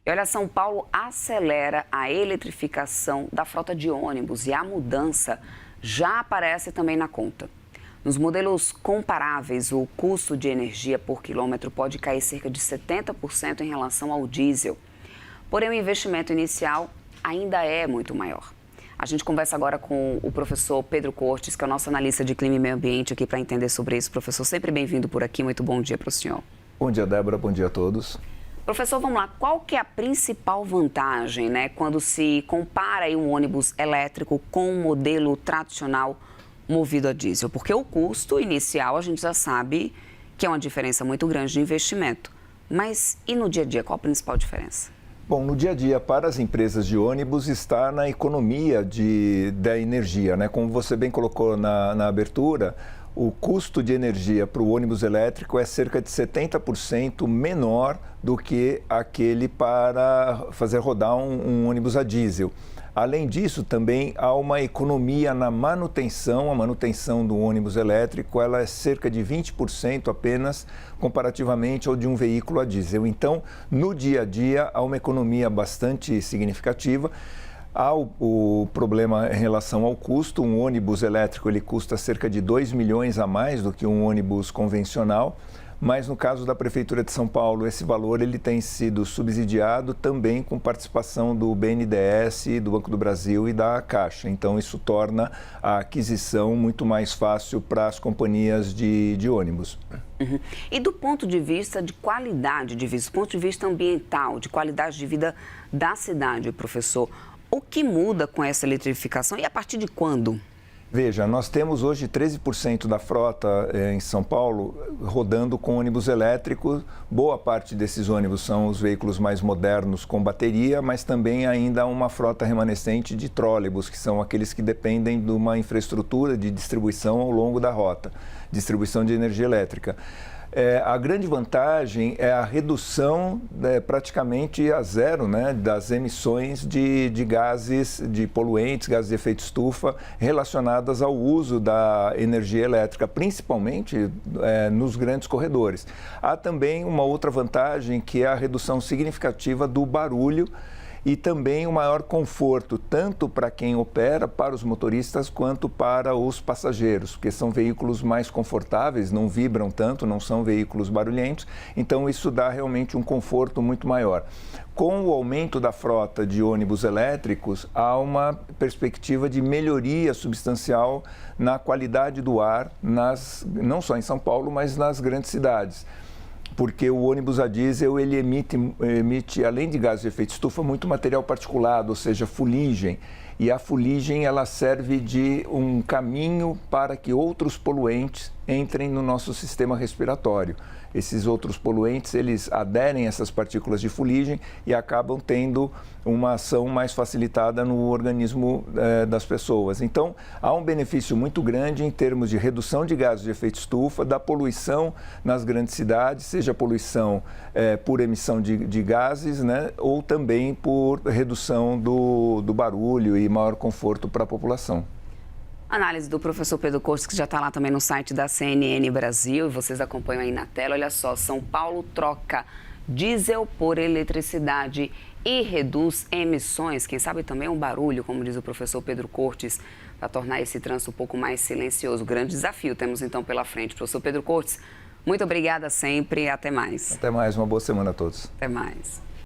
E olha, São Paulo acelera a eletrificação da frota de ônibus e a mudança já aparece também na conta. Nos modelos comparáveis, o custo de energia por quilômetro pode cair cerca de 70% em relação ao diesel. Porém, o investimento inicial ainda é muito maior. A gente conversa agora com o professor Pedro Cortes, que é o nosso analista de clima e meio ambiente aqui para entender sobre isso. Professor, sempre bem-vindo por aqui. Muito bom dia para o senhor. Bom dia, Débora. Bom dia a todos. Professor, vamos lá. Qual que é a principal vantagem, quando se compara aí um ônibus elétrico com um modelo tradicional movido a diesel? Porque o custo inicial a gente já sabe que é uma diferença muito grande de investimento. Mas e no dia a dia, qual a principal diferença? Bom, no dia a dia, para as empresas de ônibus, está na economia da energia, né? Como você bem colocou na abertura, o custo de energia para o ônibus elétrico é cerca de 70% menor do que aquele para fazer rodar um ônibus a diesel. Além disso, também há uma economia na manutenção. A manutenção do ônibus elétrico ela é cerca de 20% apenas comparativamente ao de um veículo a diesel. Então, no dia a dia, há uma economia bastante significativa. Há o problema em relação ao custo. Um ônibus elétrico ele custa cerca de 2 milhões a mais do que um ônibus convencional. Mas no caso da Prefeitura de São Paulo, esse valor ele tem sido subsidiado também com participação do BNDES, do Banco do Brasil e da Caixa. Então, isso torna a aquisição muito mais fácil para as companhias de ônibus. Uhum. E do ponto de vista de qualidade de vida, do ponto de vista ambiental, de qualidade de vida da cidade, professor, o que muda com essa eletrificação e a partir de quando? Veja, nós temos hoje 13% da frota em São Paulo rodando com ônibus elétricos. Boa parte desses ônibus são os veículos mais modernos com bateria, mas também ainda há uma frota remanescente de trólebus, que são aqueles que dependem de uma infraestrutura de distribuição ao longo da rota, distribuição de energia elétrica. A grande vantagem é a redução praticamente a zero, né, das emissões de gases, de poluentes, gases de efeito estufa relacionadas ao uso da energia elétrica, principalmente nos grandes corredores. Há também uma outra vantagem que é a redução significativa do barulho e também o maior conforto, tanto para quem opera, para os motoristas, quanto para os passageiros, porque são veículos mais confortáveis, não vibram tanto, não são veículos barulhentos, então isso dá realmente um conforto muito maior. Com o aumento da frota de ônibus elétricos, há uma perspectiva de melhoria substancial na qualidade do ar, não só em São Paulo, mas nas grandes cidades. Porque o ônibus a diesel ele emite, além de gases de efeito estufa, muito material particulado, ou seja, fuligem. E a fuligem ela serve de um caminho para que outros poluentes entrem no nosso sistema respiratório. Esses outros poluentes, eles aderem a essas partículas de fuligem e acabam tendo uma ação mais facilitada no organismo das pessoas. Então, há um benefício muito grande em termos de redução de gases de efeito estufa, da poluição nas grandes cidades, seja poluição por emissão de gases, né, ou também por redução do barulho e maior conforto para a população. Análise do professor Pedro Cortes, que já está lá também no site da CNN Brasil, e vocês acompanham aí na tela. Olha só, São Paulo troca diesel por eletricidade e reduz emissões, quem sabe também um barulho, como diz o professor Pedro Cortes, para tornar esse trânsito um pouco mais silencioso. Grande desafio temos então pela frente. Professor Pedro Cortes, muito obrigada sempre e até mais. Até mais, uma boa semana a todos. Até mais.